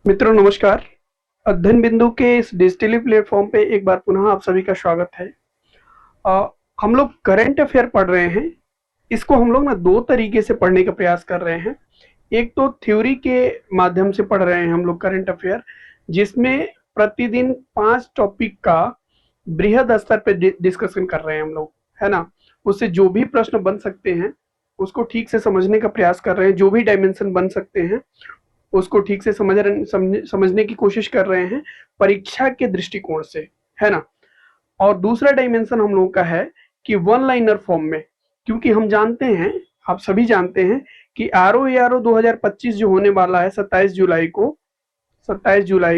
मित्रों नमस्कार। अध्ययन बिंदु के इस डिजिटली प्लेटफॉर्म पे एक बार पुनः आप सभी का स्वागत है। अ, हम लोग करंट अफेयर पढ़ रहे हैं। इसको हम लोग ना दो तरीके से पढ़ने का प्रयास कर रहे हैं। एक तो थ्योरी के माध्यम से पढ़ रहे हैं हम लोग करंट अफेयर, जिसमें प्रतिदिन 5 टॉपिक का बृहद स्तर पे डिस्कशन कर रहे हैं हम लोग, है ना। उससे जो भी प्रश्न बन सकते हैं उसको ठीक से समझने का प्रयास कर रहे हैं। जो भी डायमेंशन बन सकते हैं उसको ठीक से समझने की कोशिश कर रहे हैं परीक्षा के दृष्टिकोण से, है ना। और दूसरा डायमेंशन हम लोगों का है कि वन लाइनर फॉर्म में, क्योंकि हम जानते हैं, आप सभी जानते हैं कि आर ए आर ओ 2025 जो होने वाला है 27 जुलाई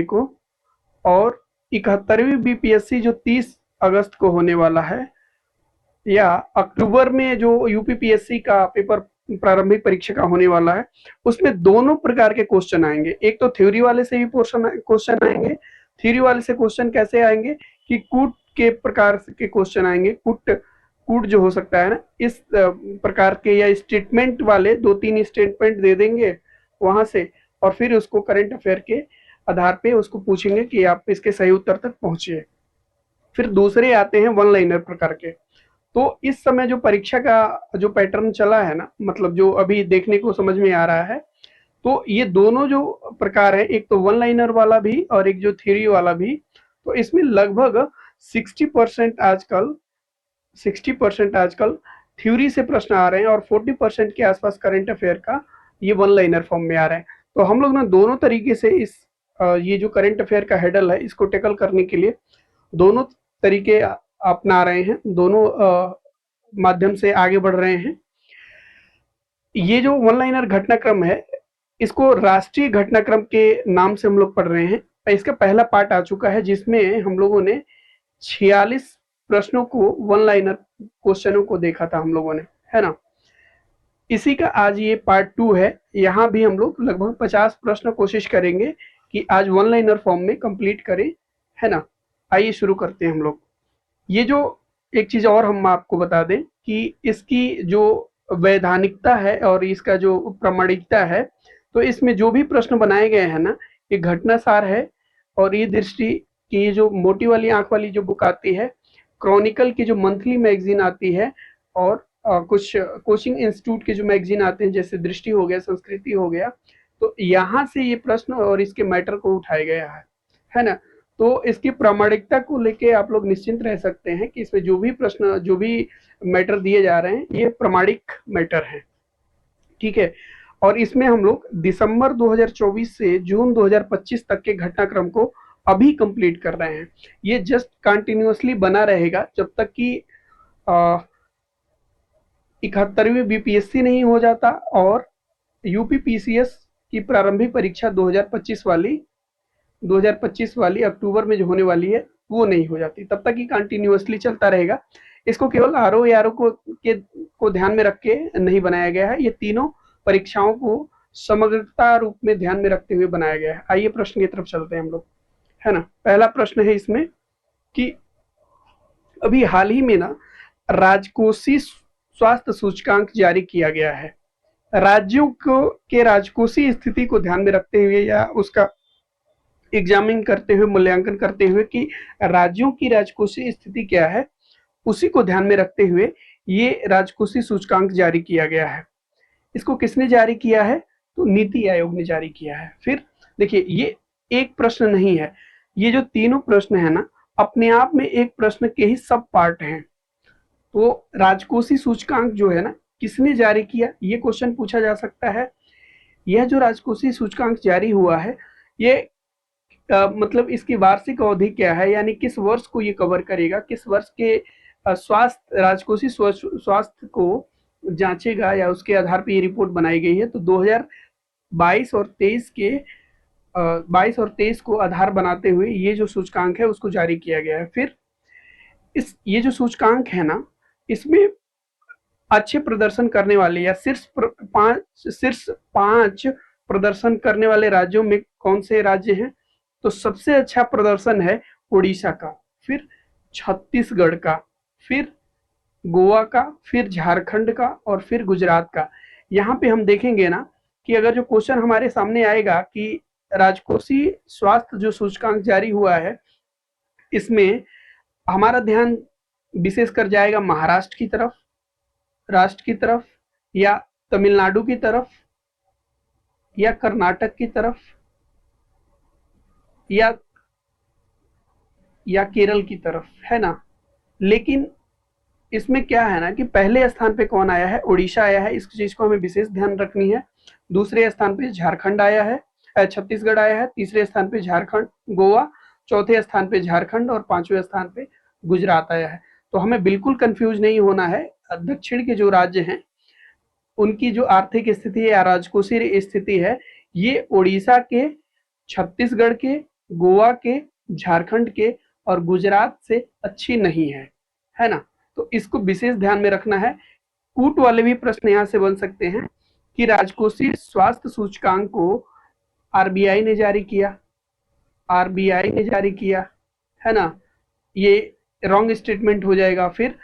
को और 71वीं बीपीएससी जो 30 अगस्त को होने वाला है, या अक्टूबर में जो यूपीपीएससी का पेपर प्रारंभिक परीक्षा का होने वाला है, उसमें दोनों प्रकार के क्वेश्चन आएंगे। एक तो थ्योरी वाले से भी क्वेश्चन आएंगे। थ्योरी वाले से क्वेश्चन कैसे आएंगे कि कूट के प्रकार के क्वेश्चन आएंगे। कूट कूट जो हो सकता है ना, इस प्रकार के, या स्टेटमेंट वाले 2-3 स्टेटमेंट दे देंगे वहां से, और फिर उसको करंट अफेयर के आधार पे उसको पूछेंगे कि आप इसके सही उत्तर तक पहुंचिए। फिर दूसरे आते हैं वन लाइनर प्रकार के। तो इस समय जो परीक्षा का जो पैटर्न चला है ना, मतलब जो अभी देखने को समझ में आ रहा है, तो ये दोनों जो प्रकार है, एक तो वन लाइनर वाला भी और एक जो थ्योरी वाला भी, तो इसमें लगभग 60% आजकल 60% आजकल थ्योरी से प्रश्न आ रहे हैं और 40% के आसपास करंट अफेयर का ये वन लाइनर फॉर्म में आ रहा है। तो हम लोग ना दोनों तरीके से इस ये जो करंट अफेयर का हेडल है इसको टेकल करने के लिए दोनों तरीके अपना रहे हैं, दोनों माध्यम से आगे बढ़ रहे हैं। ये जो वन लाइनर घटनाक्रम है, इसको राष्ट्रीय घटनाक्रम के नाम से हम लोग पढ़ रहे हैं। इसका पहला पार्ट आ चुका है जिसमें हम लोगों ने 46 प्रश्नों को, वन लाइनर क्वेश्चनों को देखा था हम लोगों ने, है ना। इसी का आज ये पार्ट 2 है। यहाँ भी हम लोग लगभग 50 प्रश्न कोशिश करेंगे कि आज वन लाइनर फॉर्म में कंप्लीट करें, है ना। आइए शुरू करते हैं हम लोग। ये जो एक चीज और हम आपको बता दें कि इसकी जो वैधानिकता है और इसका जो प्रामाणिकता है, तो इसमें जो भी प्रश्न बनाए गए हैं ना, ये घटनासार है। और ये दृष्टि की जो मोटी वाली आंख वाली जो बुक आती है, क्रॉनिकल की जो मंथली मैगजीन आती है, और कुछ कोचिंग इंस्टीट्यूट के जो मैगजीन आते हैं जैसे दृष्टि हो गया, संस्कृति हो गया, तो यहाँ से ये प्रश्न और इसके मैटर को उठाया गया है ना। तो इसकी प्रामाणिकता को लेके आप लोग निश्चिंत रह सकते हैं कि इसमें जो भी प्रश्न, जो भी मैटर दिए जा रहे हैं, ये प्रामाणिक मैटर है, ठीक है। और इसमें हम लोग दिसंबर 2024 से जून 2025 तक के घटनाक्रम को अभी कंप्लीट कर रहे हैं। ये जस्ट कंटिन्यूअसली बना रहेगा जब तक कि 71वीं बीपीएससी नहीं हो जाता और यूपीपीसीएस की प्रारंभिक परीक्षा 2025 वाली अक्टूबर में जो होने वाली है वो नहीं हो जाती, तब तक ही कंटिन्यूअसली चलता रहेगा। इसको केवल आर ओ आर ओ को ध्यान में रख के नहीं बनाया गया है, ये तीनों परीक्षाओं को समग्रता रूप में ध्यान में रखते हुए बनाया गया है। आइए प्रश्न की तरफ चलते हैं हम लोग, है ना। पहला प्रश्न है इसमें कि अभी हाल ही में ना राजकोषीय स्वास्थ्य सूचकांक जारी किया गया है। राज्यों को के राजकोषीय स्थिति को ध्यान में रखते हुए, या उसका एग्जामिन करते हुए, मूल्यांकन करते हुए कि राज्यों की राजकोषीय स्थिति क्या है, उसी को ध्यान में रखते हुए ये राजकोषीय सूचकांक जारी किया गया है। इसको किसने जारी किया है? तो नीति आयोग ने जारी किया है। फिर देखिए, ये एक प्रश्न नहीं है, ये जो तीनों प्रश्न है ना, अपने आप में एक प्रश्न के ही सब पार्ट हैं। तो राजकोषीय सूचकांक जो है ना, किसने जारी किया, ये क्वेश्चन पूछा जा सकता है। यह जो राजकोषीय सूचकांक जारी हुआ है, ये मतलब इसकी वार्षिक अवधि क्या है, यानी किस वर्ष को ये कवर करेगा, किस वर्ष के स्वास्थ्य, राजकोषीय स्वास्थ्य को जांचेगा, या उसके आधार पर ये रिपोर्ट बनाई गई है। तो 2022 और 23 के 22 और 23 को आधार बनाते हुए ये जो सूचकांक है उसको जारी किया गया है। फिर ये जो सूचकांक है ना, इसमें अच्छे प्रदर्शन करने वाले या शीर्ष पांच प्रदर्शन करने वाले राज्यों में कौन से राज्य हैं? तो सबसे अच्छा प्रदर्शन है उड़ीसा का, फिर छत्तीसगढ़ का, फिर गोवा का, फिर झारखंड का, और फिर गुजरात का। यहाँ पे हम देखेंगे ना कि अगर जो क्वेश्चन हमारे सामने आएगा कि राजकोषीय स्वास्थ्य जो सूचकांक जारी हुआ है, इसमें हमारा ध्यान विशेषकर जाएगा महाराष्ट्र की तरफ, राष्ट्र की तरफ, या तमिलनाडु की तरफ, या कर्नाटक की तरफ, या केरल की तरफ, है ना। लेकिन इसमें क्या है ना कि पहले स्थान पे कौन आया है? उड़ीसा आया है, इस चीज को हमें विशेष ध्यान रखनी है। दूसरे स्थान पे झारखंड आया है, छत्तीसगढ़ आया है। तीसरे स्थान पे झारखंड, गोवा। चौथे स्थान पे झारखंड और पांचवें स्थान पे गुजरात आया है। तो हमें बिल्कुल कंफ्यूज नहीं होना है। दक्षिण के जो राज्य हैं उनकी जो आर्थिक स्थिति है या राजकोषीय स्थिति है, ये उड़ीसा के, छत्तीसगढ़ के, गोवा के, झारखंड के और गुजरात से अच्छी नहीं है ना। तो इसको विशेष ध्यान में रखना है। कूट वाले भी प्रश्न यहाँ से बन सकते हैं कि राजकोषीय स्वास्थ्य सूचकांक को आरबीआई ने जारी किया, है ना। ये रॉन्ग स्टेटमेंट हो जाएगा। फिर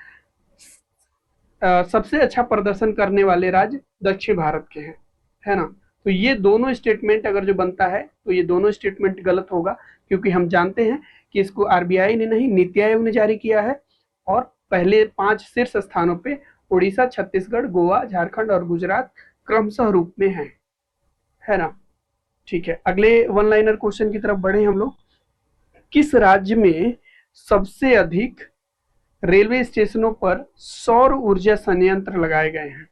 सबसे अच्छा प्रदर्शन करने वाले राज्य दक्षिण भारत के हैं, है ना। तो ये दोनों स्टेटमेंट अगर जो बनता है तो ये दोनों स्टेटमेंट गलत होगा, क्योंकि हम जानते हैं कि इसको आरबीआई ने नहीं, नीति आयोग ने जारी किया है। और पहले 5 शीर्ष स्थानों पे उड़ीसा, छत्तीसगढ़, गोवा, झारखंड और गुजरात क्रमशः रूप में है ना। ठीक है, अगले वन लाइनर क्वेश्चन की तरफ बढ़े हम लोग। किस राज्य में सबसे अधिक रेलवे स्टेशनों पर सौर ऊर्जा संयंत्र लगाए गए हैं?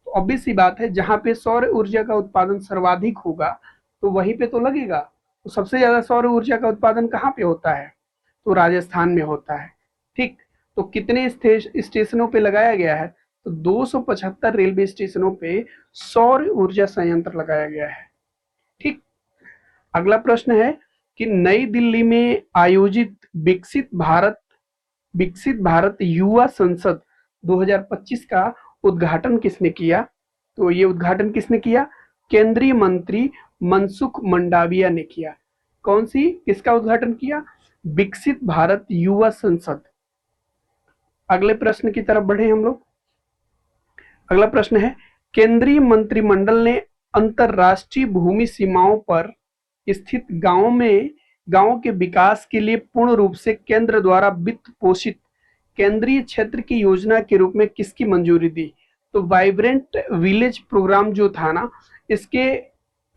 तो ऑब्वियस सी बात है, जहां पे सौर ऊर्जा का उत्पादन सर्वाधिक होगा तो वहीं पे तो लगेगा। तो सबसे ज्यादा सौर ऊर्जा का उत्पादन कहाँ पे होता है? तो राजस्थान में होता है। ठीक, तो कितने स्टेशनों पे लगाया गया है? तो 275 रेलवे स्टेशनों पे सौर ऊर्जा संयंत्र लगाया गया है। ठीक, अगला प्रश्न है कि नई दिल्ली में आयोजित विकसित भारत युवा संसद 2025 का उद्घाटन किसने किया? तो ये उद्घाटन किसने किया? केंद्रीय मंत्री मनसुख मंडाविया ने किया। कौन सी, किसका उद्घाटन किया? विकसित भारत युवा संसद। अगले प्रश्न की तरफ बढ़े हम लोग। अगला प्रश्न है, केंद्रीय मंत्रिमंडल ने अंतरराष्ट्रीय भूमि सीमाओं पर स्थित गांवों के विकास के लिए पूर्ण रूप से केंद्र द्वारा वित्त पोषित केंद्रीय क्षेत्र की योजना के रूप में किसकी मंजूरी दी? तो वाइब्रेंट विलेज प्रोग्राम जो था ना, इसके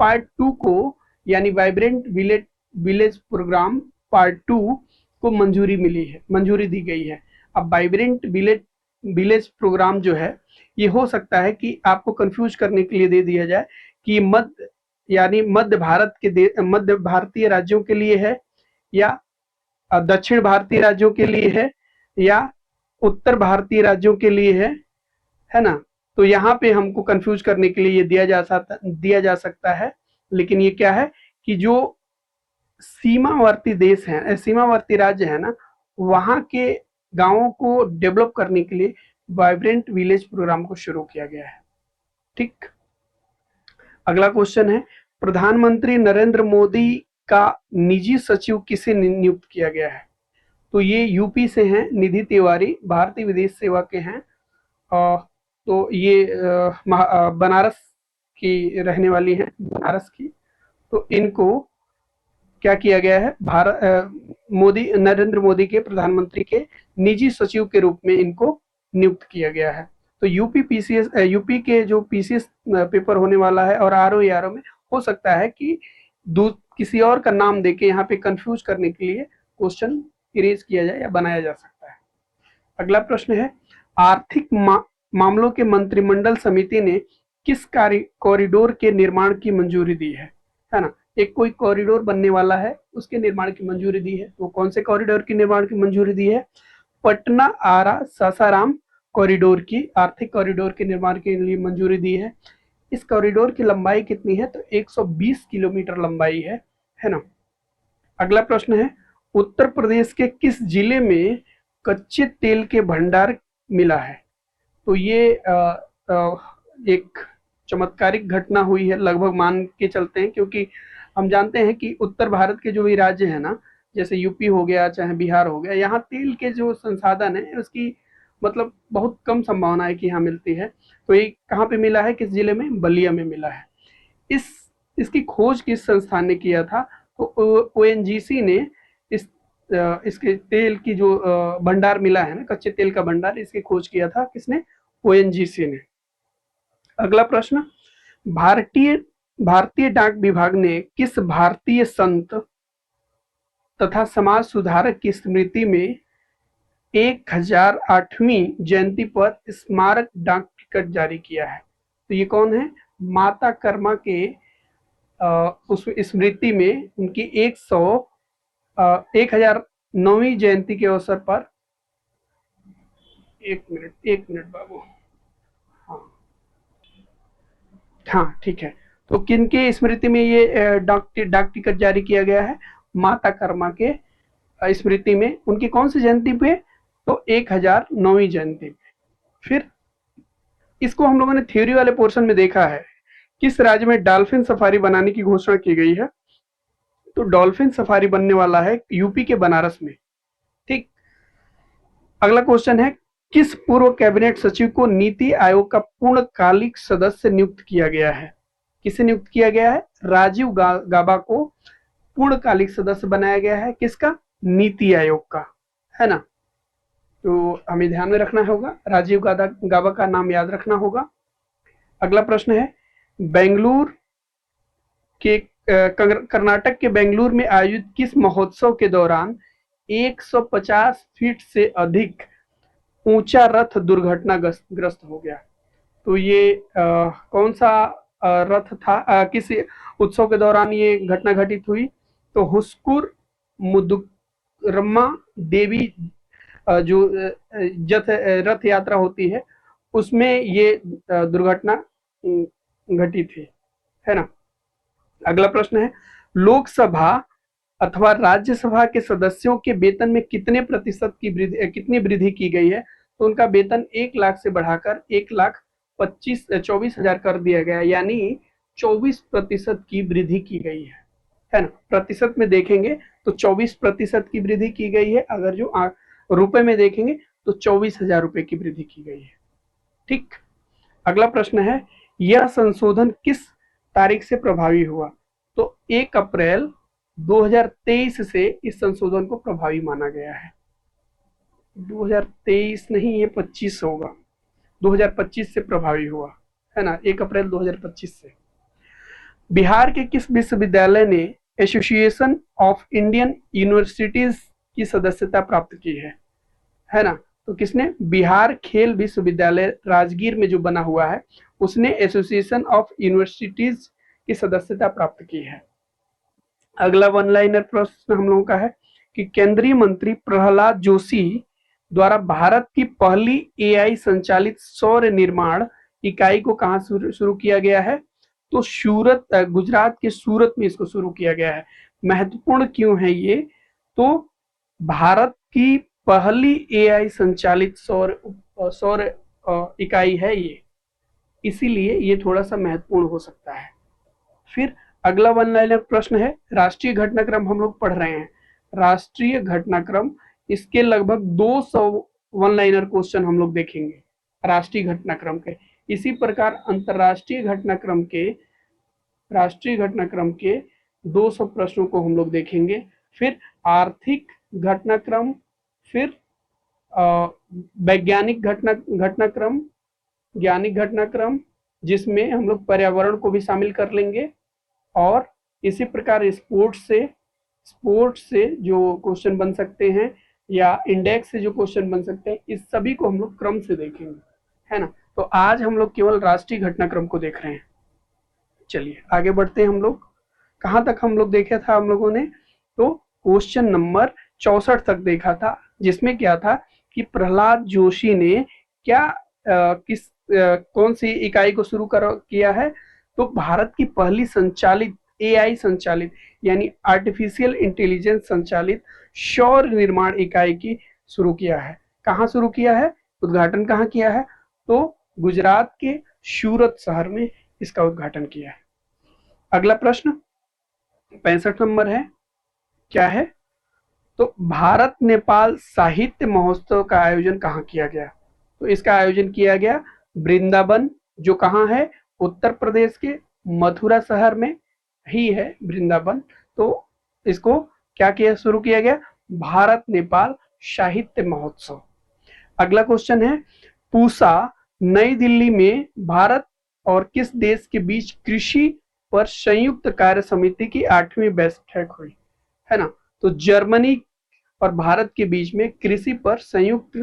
पार्ट 2 को, यानी वाइब्रेंट विलेज प्रोग्राम पार्ट 2 को मंजूरी दी गई है। अब वाइब्रेंट विलेज प्रोग्राम जो है, ये हो सकता है कि आपको कंफ्यूज करने के लिए दे दिया जाए कि मध्य भारतीय राज्यों के लिए है, या दक्षिण भारतीय राज्यों के लिए है, या उत्तर भारतीय राज्यों के लिए है ना। तो यहाँ पे हमको कंफ्यूज करने के लिए ये दिया जा सकता है। लेकिन ये क्या है कि जो सीमावर्ती देश हैं, सीमावर्ती राज्य है ना, वहां के गांवों को डेवलप करने के लिए वाइब्रेंट विलेज प्रोग्राम को शुरू किया गया है। ठीक, अगला क्वेश्चन है, प्रधानमंत्री नरेंद्र मोदी का निजी सचिव किसे नियुक्त किया गया है? तो ये यूपी से हैं, निधि तिवारी, भारतीय विदेश सेवा के हैं। तो ये बनारस की रहने वाली हैं, बनारस की। तो इनको क्या किया गया है? नरेंद्र मोदी के प्रधानमंत्री के निजी सचिव के रूप में इनको नियुक्त किया गया है। तो यूपी के जो पीसीएस पेपर होने वाला है और आरओ में हो सकता है कि किसी और का नाम देके यहाँ पे कंफ्यूज करने के लिए क्वेश्चन इरेज किया जाए या बनाया जा सकता है। अगला प्रश्न है, आर्थिक मामलों के मंत्रिमंडल समिति ने किस कॉरिडोर के निर्माण की मंजूरी दी है ना। एक कोई कॉरिडोर बनने वाला है, उसके निर्माण की मंजूरी दी है। तो कौन से कॉरिडोर की निर्माण की मंजूरी दी है? पटना आरा सासाराम कॉरिडोर की, आर्थिक कॉरिडोर के निर्माण के लिए मंजूरी दी है। इस कॉरिडोर की लंबाई कितनी है? तो 120 किलोमीटर लंबाई है ना। अगला प्रश्न है, उत्तर प्रदेश के किस जिले में कच्चे तेल के भंडार मिला है? तो ये एक चमत्कारिक घटना हुई है, लगभग मान के चलते हैं, क्योंकि हम जानते हैं कि उत्तर भारत के जो भी राज्य है ना, जैसे यूपी हो गया चाहे बिहार हो गया, यहाँ तेल के जो संसाधन है उसकी मतलब बहुत कम संभावना है कि यहाँ मिलती है। तो ये कहाँ पे मिला है, किस जिले में? बलिया में मिला है। इस इसकी खोज किस संस्थान ने किया था? तो ओएनजीसी ने इसके तेल की जो भंडार मिला है ना, कच्चे तेल का भंडार, इसकी खोज किया था किसने? ओएनजीसी ने। अगला प्रश्न, भारतीय भारतीय डाक विभाग ने किस भारतीय संत तथा समाज सुधारक की स्मृति में 1008वीं जयंती पर स्मारक डाक टिकट जारी किया है? तो ये कौन है? माता कर्मा के उस स्मृति में उनकी 1009वीं जयंती के अवसर पर, एक मिनट बाबू, हाँ हाँ ठीक है। तो किनके स्मृति में ये डाक टिकट जारी किया गया है? माता कर्मा के स्मृति में। उनकी कौन सी जयंती पे? तो 1009वीं जयंती पे। फिर इसको हम लोगों ने थ्योरी वाले पोर्शन में देखा है। किस राज्य में डॉल्फिन सफारी बनाने की घोषणा की गई है? तो डॉल्फिन सफारी बनने वाला है यूपी के बनारस में। ठीक। अगला क्वेश्चन है, किस पूर्व कैबिनेट सचिव को नीति आयोग का पूर्णकालिक सदस्य नियुक्त किया गया है? किसे नियुक्त किया गया है? राजीव गाबा को पूर्णकालिक सदस्य बनाया गया है। किसका? नीति आयोग का, है ना। तो हमें ध्यान में रखना होगा, राजीव गाबा का नाम याद रखना होगा। अगला प्रश्न है, बेंगलुरु के कर्नाटक के बेंगलुरु में आयोजित किस महोत्सव के दौरान 150 फीट से अधिक ऊंचा रथ दुर्घटनाग्रस्त हो गया? तो ये कौन सा रथ था? किस उत्सव के दौरान ये घटना घटित हुई? तो हुस्कुर मुदुरम्मा देवी जो रथ यात्रा होती है उसमें ये दुर्घटना घटी थी, है ना। अगला प्रश्न है, लोकसभा अथवा राज्यसभा के सदस्यों के वेतन में कितनी वृद्धि की गई है? तो उनका वेतन 1 लाख से बढ़ाकर 1,24,000 कर दिया गया, यानी 24% की वृद्धि की गई है ना। प्रतिशत में देखेंगे तो 24% की वृद्धि की गई है, अगर जो रुपए में देखेंगे तो 24,000 रुपए की वृद्धि की गई है। ठीक। अगला प्रश्न है, यह संशोधन किस तारीख से प्रभावी हुआ? तो 1 अप्रैल 2023 से इस संशोधन को प्रभावी माना गया है। 2023 नहीं, ये 25 होगा, 2025 से प्रभावी हुआ, है ना, 1 अप्रैल 2025 से। बिहार के किस विश्वविद्यालय ने एसोसिएशन ऑफ इंडियन यूनिवर्सिटीज की सदस्यता प्राप्त की है ना? तो किसने? बिहार खेल विश्वविद्यालय राजगीर में जो बना हुआ है उसने एसोसिएशन ऑफ यूनिवर्सिटीज की सदस्यता प्राप्त की है। अगला वन लाइनर प्रश्न हम लोगों का है कि केंद्रीय मंत्री प्रहलाद जोशी द्वारा भारत की पहली एआई संचालित सौर निर्माण इकाई को कहां शुरू किया गया है? तो गुजरात के सूरत में इसको शुरू किया गया है। महत्वपूर्ण क्यों है ये? तो भारत की पहली एआई संचालित सौर इकाई है ये, इसीलिए ये थोड़ा सा महत्वपूर्ण हो सकता है। फिर अगला वन लाइनर प्रश्न है, राष्ट्रीय घटनाक्रम हम लोग पढ़ रहे हैं, राष्ट्रीय घटनाक्रम, इसके लगभग 200 वन लाइनर क्वेश्चन हम लोग देखेंगे राष्ट्रीय घटनाक्रम के। इसी प्रकार अंतरराष्ट्रीय घटनाक्रम के, राष्ट्रीय घटनाक्रम के 200 प्रश्नों को हम लोग देखेंगे। फिर आर्थिक घटनाक्रम, फिर वैज्ञानिक घटनाक्रम, ज्ञानिक घटनाक्रम, जिसमें हम लोग पर्यावरण को भी शामिल कर लेंगे, और इसी प्रकार स्पोर्ट्स से जो क्वेश्चन बन सकते हैं या इंडेक्स से जो क्वेश्चन बन सकते हैं, इस सभी को हम लोग क्रम से देखेंगे, है ना। तो आज हम लोग केवल राष्ट्रीय घटनाक्रम को देख रहे हैं। चलिए आगे बढ़ते हैं। हम लोग कहाँ तक हम लोग देखा था हम लोगों ने? तो क्वेश्चन नंबर 64 तक देखा था, जिसमें क्या था कि प्रहलाद जोशी ने कौन सी इकाई को शुरू किया है? तो भारत की पहली संचालित एआई संचालित यानी आर्टिफिशियल इंटेलिजेंस संचालित सौर निर्माण इकाई की शुरू किया है। कहाँ शुरू किया है? उद्घाटन कहाँ किया है? तो गुजरात के सूरत शहर में इसका उद्घाटन किया है। अगला प्रश्न 65 नंबर है, क्या है? तो भारत नेपाल साहित्य महोत्सव का आयोजन कहाँ किया गया? तो इसका आयोजन किया गया वृंदावन, जो कहाँ है? उत्तर प्रदेश के मथुरा शहर में, ही है वृंदावन। तो इसको क्या किया शुरू किया गया? भारत नेपाल साहित्य महोत्सव। अगला क्वेश्चन है, पूसा नई दिल्ली में भारत और किस देश के बीच कृषि पर संयुक्त कार्य समिति की 8वीं बैठक हुई? है ना। तो जर्मनी और भारत के बीच में कृषि पर संयुक्त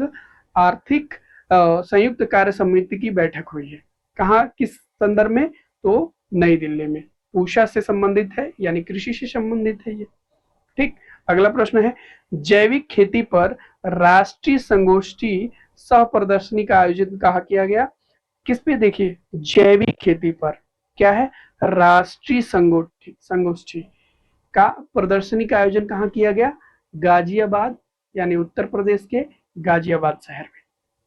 कार्य समिति की बैठक हुई है। कहाँ, किस संदर्भ में? तो नई दिल्ली में। पूषा से संबंधित है, यानी कृषि से संबंधित है ये। ठीक। अगला प्रश्न है, जैविक खेती पर राष्ट्रीय संगोष्ठी सह प्रदर्शनी का आयोजन कहाँ किया गया? किस पे? देखिए, जैविक खेती पर क्या है, राष्ट्रीय संगोष्ठी का प्रदर्शनी का आयोजन कहाँ किया गया? गाजियाबाद, यानी उत्तर प्रदेश के गाजियाबाद शहर में।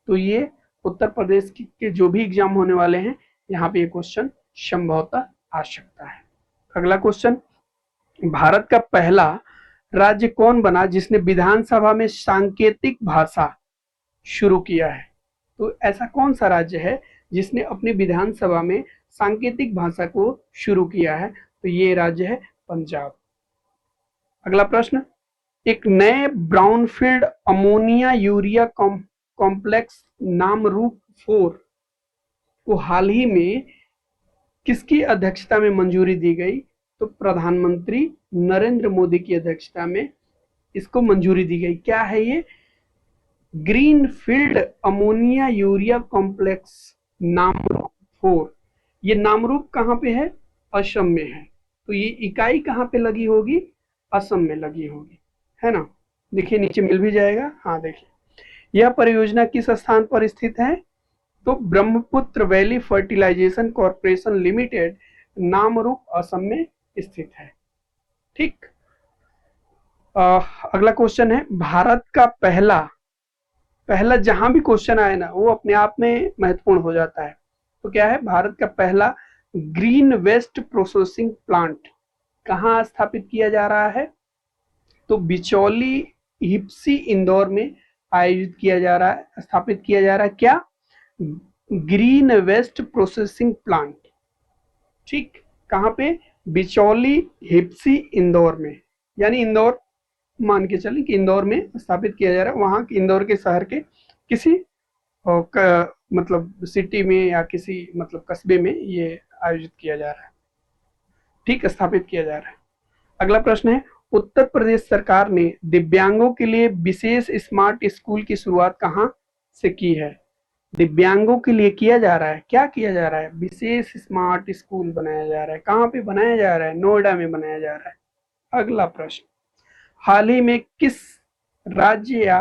तो ये उत्तर प्रदेश के जो भी एग्जाम होने वाले हैं, यहाँ पे ये क्वेश्चन संभवतः आ सकता है। अगला क्वेश्चन, भारत का पहला राज्य कौन बना जिसने विधानसभा में सांकेतिक भाषा शुरू किया है? तो ऐसा कौन सा राज्य है जिसने अपनी विधानसभा में सांकेतिक भाषा को शुरू किया है? तो ये राज्य है पंजाब। अगला प्रश्न, एक नए brownfield ammonia urea complex Namrup 4 को हाल ही में किसकी अध्यक्षता में मंजूरी दी गई? तो प्रधानमंत्री नरेंद्र मोदी की अध्यक्षता में इसको मंजूरी दी गई। क्या है ये? Greenfield ammonia urea complex Namrup 4। ये नामरूप कहाँ पे है? असम में है। तो ये इकाई कहाँ पे लगी होगी? असम में लगी होगी, है ना। देखिए नीचे मिल भी जाएगा। हाँ देखिए, यह परियोजना किस स्थान पर स्थित है? तो Brahmaputra valley fertilisation corporation limited Namrup Assam में स्थित है। ठीक। अगला क्वेश्चन है, भारत का पहला जहां भी क्वेश्चन आए ना, वो अपने आप में महत्वपूर्ण हो जाता है। तो क्या है? भारत का पहला ग्रीन वेस्ट प्रोसेसिंग प्लांट कहाँ स्थापित किया जा रहा है? तो बिचौली हिप्सी इंदौर में आयोजित किया जा रहा है, स्थापित किया जा रहा है। क्या? Green waste processing plant. ठीक। कहाँ पे? बिचौली हिप्सी इंदौर में, यानी इंदौर मान के चलें कि इंदौर में स्थापित किया जा रहा है। वहां इंदौर के शहर के किसी मतलब सिटी में या किसी मतलब कस्बे में ये आयोजित किया जा रहा है। ठीक, स्थापित किया जा रहा है। अगला प्रश्न है, उत्तर प्रदेश सरकार ने दिव्यांगों के लिए विशेष स्मार्ट स्कूल की शुरुआत कहाँ से की है? दिव्यांगों के लिए किया जा रहा है, क्या किया जा रहा है? विशेष स्मार्ट स्कूल बनाया जा रहा है। कहाँ पे बनाया जा रहा है? नोएडा में बनाया जा रहा है। अगला प्रश्न, हाल ही में किस राज्य या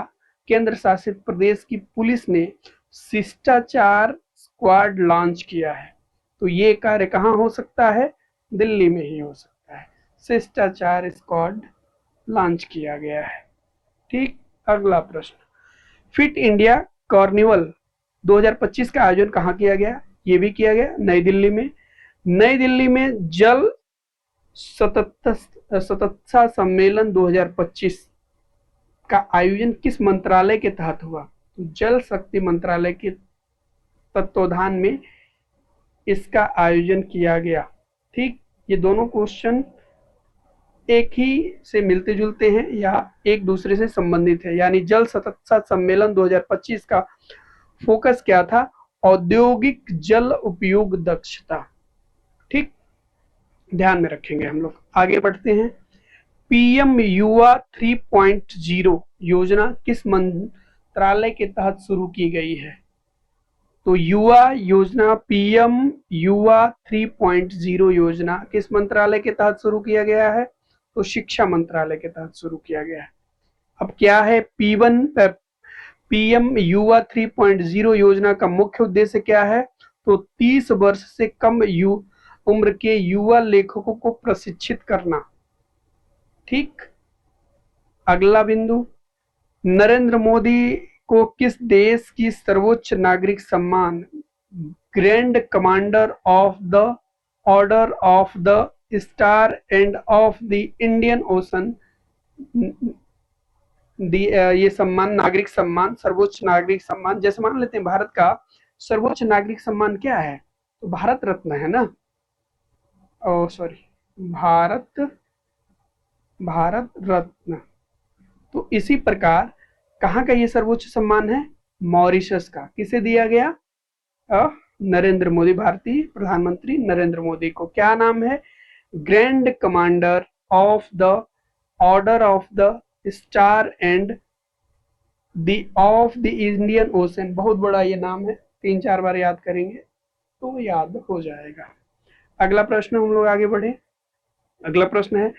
केंद्र शासित प्रदेश की पुलिस ने शिष्टाचार स्क्वाड लॉन्च किया है? तो ये कार्य कहाँ हो सकता है? दिल्ली में ही हो सकता है। शिष्टाचार स्क्वाड लॉन्च किया गया है। ठीक। अगला प्रश्न, फिट इंडिया कार्निवल 2025 का आयोजन कहाँ किया गया? ये भी किया गया नई दिल्ली में। नई दिल्ली में जल सततता सम्मेलन 2025 का आयोजन किस मंत्रालय के तहत हुआ? तो जल शक्ति मंत्रालय के तत्वाधान में इसका आयोजन किया गया। ठीक। ये दोनों क्वेश्चन एक ही से मिलते जुलते हैं या एक दूसरे से संबंधित है। यानी जल सततता सम्मेलन 2025 का फोकस क्या था? औद्योगिक जल उपयोग दक्षता। ठीक, ध्यान में रखेंगे हम लोग। आगे बढ़ते हैं, पीएम युवा 3.0 योजना किस मंत्रालय के तहत शुरू की गई है? तो युवा योजना, पीएम युवा 3.0 योजना किस मंत्रालय के तहत शुरू किया गया है? तो शिक्षा मंत्रालय के तहत शुरू किया गया है। अब क्या है पीएम युवा 3.0 योजना का मुख्य उद्देश्य क्या है? तो 30 वर्ष से कम उम्र के युवा लेखकों को प्रशिक्षित करना। ठीक। अगला बिंदु, नरेंद्र मोदी को किस देश की सर्वोच्च नागरिक सम्मान grand commander of the order of the star end of the Indian ocean ये सम्मान, नागरिक सम्मान, सर्वोच्च नागरिक सम्मान, जैसे मान लेते हैं भारत का सर्वोच्च नागरिक सम्मान क्या है? तो भारत रत्न है ना। सॉरी, भारत भारत रत्न। तो इसी प्रकार कहाँ का ये सर्वोच्च सम्मान है? मॉरिशस का। किसे दिया गया? नरेंद्र मोदी, भारतीय प्रधानमंत्री नरेंद्र मोदी को। क्या नाम है? Grand commander of the order of the star and the of the Indian ocean. बहुत बड़ा ये नाम है, 3-4 बार याद करेंगे तो याद हो जाएगा। अगला प्रश्न हम लोग आगे बढ़े। अगला प्रश्न है,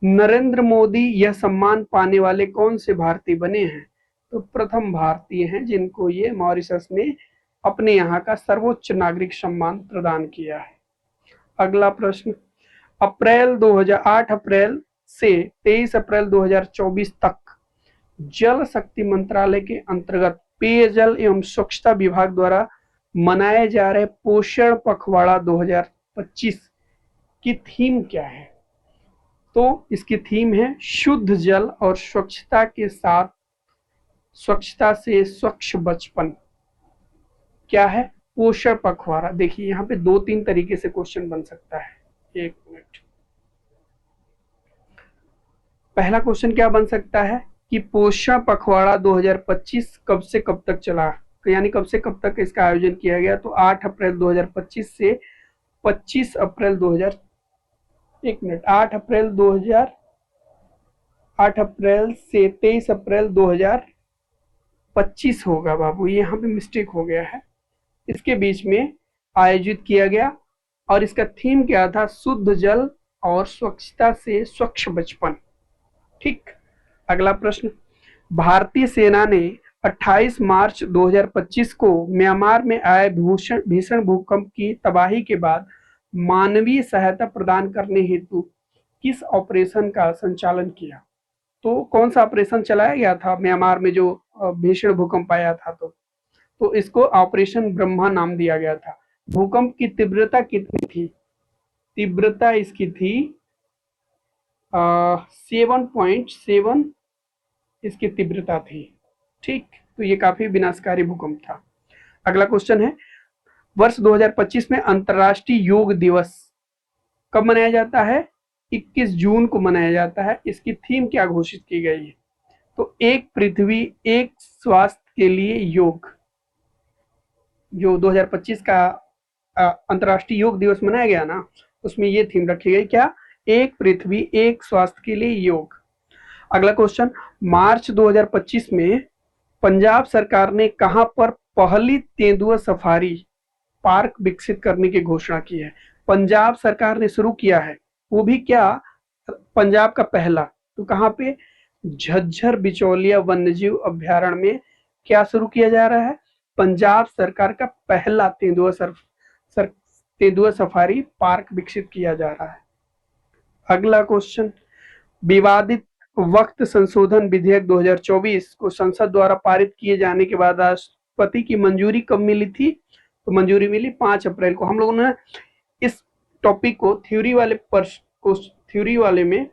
नरेंद्र मोदी यह सम्मान पाने वाले कौन से भारतीय बने हैं? तो प्रथम भारतीय हैं जिनको ये मॉरिशस ने अपने यहाँ का सर्वोच्च नागरिक सम्मान प्रदान किया है। अगला प्रश्न, 8 अप्रैल से 23 अप्रैल 2024 तक जल शक्ति मंत्रालय के अंतर्गत पेयजल एवं स्वच्छता विभाग द्वारा मनाए जा रहे पोषण पखवाड़ा 2025 की थीम क्या है? तो इसकी थीम है शुद्ध जल और स्वच्छता के साथ स्वच्छता से स्वच्छ बचपन। क्या है? पोषण पखवाड़ा। देखिए यहाँ पे 2-3 तरीके से क्वेश्चन बन सकता है। एक मिनट। पहला क्वेश्चन क्या बन सकता है कि पोषण पखवाड़ा 2025 कब से कब तक चला, यानी कब से कब तक इसका आयोजन किया गया? तो 8 अप्रैल 2025 से 25 अप्रैल 2000 एक मिनट 8 अप्रैल से 23 अप्रैल 2025 होगा बाबू, यहाँ पे मिस्टेक हो गया है। इसके बीच में आयोजित किया गया और इसका थीम क्या था? शुद्ध जल और स्वच्छता से स्वच्छ बचपन। ठीक। अगला प्रश्न, भारतीय सेना ने 28 मार्च 2025 को म्यांमार में आए भीषण भूकंप की तबाही के बाद मानवीय सहायता प्रदान करने हेतु किस ऑपरेशन का संचालन किया? तो कौन सा ऑपरेशन चलाया गया था म्यांमार में जो भीषण भूकंप आया था? तो इसको ऑपरेशन ब्रह्मा नाम दिया गया था। भूकंप की तीव्रता कितनी थी? तीव्रता इसकी थी 7.7 इसकी तीव्रता थी। ठीक, तो ये काफी विनाशकारी भूकंप था। अगला क्वेश्चन है, वर्ष 2025 में अंतर्राष्ट्रीय योग दिवस कब मनाया जाता है? 21 जून को मनाया जाता है। इसकी थीम क्या घोषित की गई है? तो एक पृथ्वी एक स्वास्थ्य के लिए योग। जो 2025 का अंतर्राष्ट्रीय योग दिवस मनाया गया ना, उसमें ये थीम रखी गई। क्या? एक पृथ्वी एक स्वास्थ्य के लिए योग। अगला क्वेश्चन, मार्च 2025 में पंजाब सरकार ने कहां पर पहली तेंदुआ सफारी पार्क विकसित करने की घोषणा की है? पंजाब सरकार ने शुरू किया है, वो भी क्या? पंजाब का पहला। तो कहां पे? झज्जर बिचौलिया वन्यजीव अभ्यारण्य में क्या शुरू किया जा रहा है? पंजाब सरकार का पहला तेंदुआ सफारी पार्क विकसित किया जा रहा है। अगला क्वेश्चन, विवादित वक्त संशोधन विधेयक 2024 को संसद द्वारा पारित किए जाने के बाद राष्ट्रपति की मंजूरी कब मिली थी? तो मंजूरी मिली 5 अप्रैल को। हम लोगों ने इस टॉपिक को थ्योरी वाले में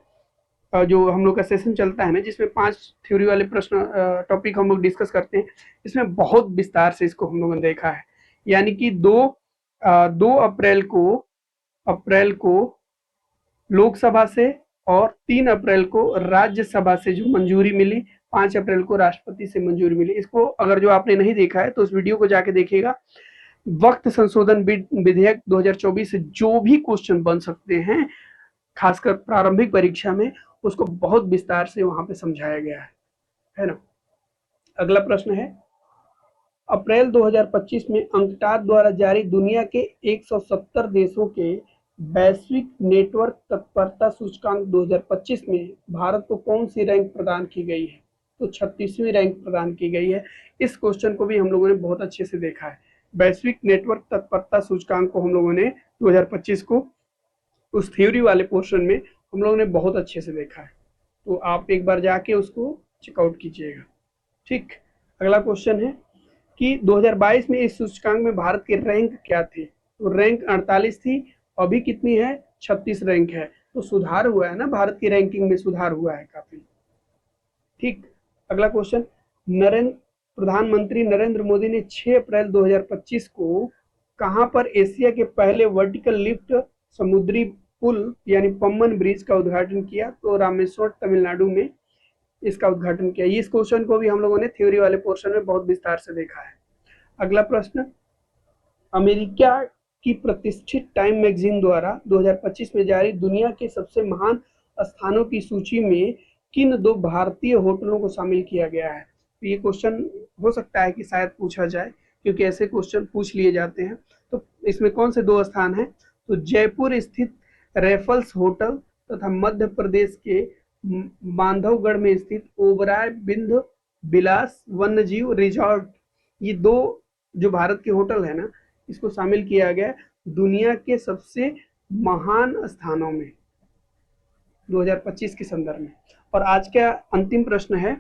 जो हम लोग का सेशन चलता है ना, जिसमें 5 थ्योरी वाले प्रश्न टॉपिक हम लोग डिस्कस करते हैं, इसमें बहुत विस्तार से इसको हम लोगों ने देखा है। यानी कि 2 अप्रैल को लोकसभा से और 3 अप्रैल को राज्यसभा से जो मंजूरी मिली, 5 अप्रैल को राष्ट्रपति से मंजूरी मिली। इसको अगर जो आपने नहीं देखा है तो उस वीडियो को जाके देखिएगा। वक्त संशोधन विधेयक 2024 से जो भी क्वेश्चन बन सकते हैं, खासकर प्रारंभिक परीक्षा में, उसको बहुत विस्तार से वहां पे समझाया गया है ना। अगला प्रश्न है, अप्रैल 2025 में अंकटाड द्वारा जारी दुनिया के 170 देशों के वैश्विक नेटवर्क तत्परता सूचकांक 2025 में भारत को कौन सी रैंक प्रदान की गई है? तो 36वीं रैंक प्रदान की गई है। इस क्वेश्चन को भी हम लोगों ने बहुत अच्छे से देखा है। वैश्विक नेटवर्क तत्परता सूचकांक को हम लोगों ने 2025 को उस थ्योरी वाले पोर्शन में हम लोगों ने बहुत अच्छे से देखा है, तो आप एक बार जाके उसको चेकआउट कीजिएगा। ठीक। अगला क्वेश्चन है कि 2022 में इस सूचकांक में भारत की रैंक क्या थी? तो रैंक 48 थी, अभी कितनी है? 36 रैंक है। तो सुधार हुआ है ना, भारत की रैंकिंग में सुधार हुआ है काफी। ठीक। अगला क्वेश्चन, प्रधानमंत्री नरेंद्र मोदी ने 6 अप्रैल 2025 को कहां पर एशिया के पहले वर्टिकल लिफ्ट समुद्री पुल यानी पम्बन ब्रिज का उद्घाटन किया? तो रामेश्वर तमिलनाडु में इसका उद्घाटन किया। इस क्वेश्चन को भी हम लोगों ने थ्योरी वाले पोर्शन में बहुत विस्तार से देखा है। अगला प्रश्न, अमेरिका की प्रतिष्ठित टाइम मैगजीन द्वारा 2025 में जारी दुनिया के सबसे महान स्थानों की सूची में किन 2 भारतीय होटलों को शामिल किया गया है? तो ये क्वेश्चन हो सकता है कि शायद पूछा जाए, क्योंकि ऐसे क्वेश्चन पूछ लिए जाते हैं। तो इसमें कौन से 2 स्थान हैं? तो जयपुर स्थित रेफल्स होटल तथा मध्य प्रदेश के बांधवगढ़ में स्थित ओबराय बिंद विलास वन्यजीव रिजॉर्ट, ये 2 जो भारत के होटल है ना, इसको शामिल किया गया दुनिया के सबसे महान स्थानों में 2025 के संदर्भ में। और आज का अंतिम प्रश्न है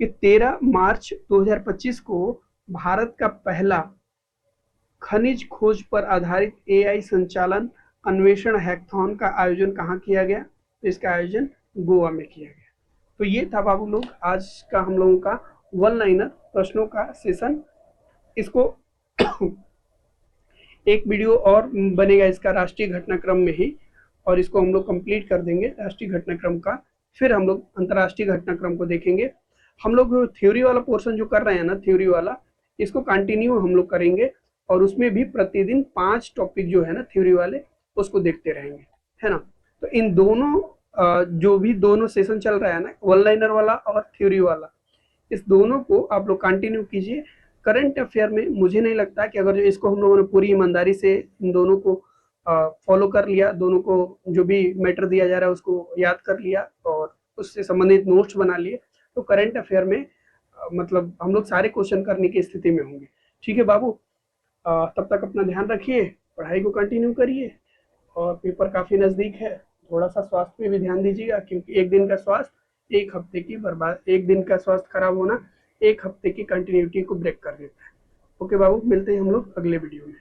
कि 13 मार्च 2025 को भारत का पहला खनिज खोज पर आधारित एआई संचालन अन्वेषण हैकाथॉन का आयोजन कहाँ किया गया? तो इसका आयोजन गोवा में किया गया। तो ये था बाबू लोग आज का हम लोगों का वन लाइनर प्रश्नों का सेशन। इसको एक वीडियो और बनेगा इसका राष्ट्रीय घटनाक्रम में ही, और इसको हम लोग कंप्लीट कर देंगे राष्ट्रीय घटनाक्रम का। फिर हम लोग अंतर्राष्ट्रीय घटनाक्रम को देखेंगे। हम लोग थ्योरी वाला पोर्शन जो कर रहे हैं ना, थ्योरी वाला, इसको कंटिन्यू हम लोग करेंगे, और उसमें भी प्रतिदिन 5 टॉपिक जो है ना थ्योरी वाले, उसको देखते रहेंगे, है ना। तो इन दोनों जो भी दोनों सेशन चल रहा है ना, वन लाइनर वाला और थ्योरी वाला, इस दोनों को आप लोग कंटिन्यू कीजिए। करंट अफेयर में मुझे नहीं लगता कि अगर इसको हम लोगों ने पूरी ईमानदारी से इन दोनों को फॉलो कर लिया, दोनों को जो भी मैटर दिया जा रहा है उसको याद कर लिया और उससे संबंधित नोट्स बना लिए, तो करंट अफेयर में मतलब हम लोग सारे क्वेश्चन करने की स्थिति में होंगे। ठीक है बाबू, तब तक अपना ध्यान रखिए, पढ़ाई को कंटिन्यू करिए, और पेपर काफ़ी नज़दीक है। थोड़ा सा स्वास्थ्य पे भी ध्यान दीजिएगा, क्योंकि एक दिन का स्वास्थ्य 1 हफ्ते की बर्बाद, एक दिन का स्वास्थ्य खराब होना 1 हफ्ते की कंटिन्यूटी को ब्रेक कर देता है। ओके बाबू, मिलते हैं हम लोग अगले वीडियो में।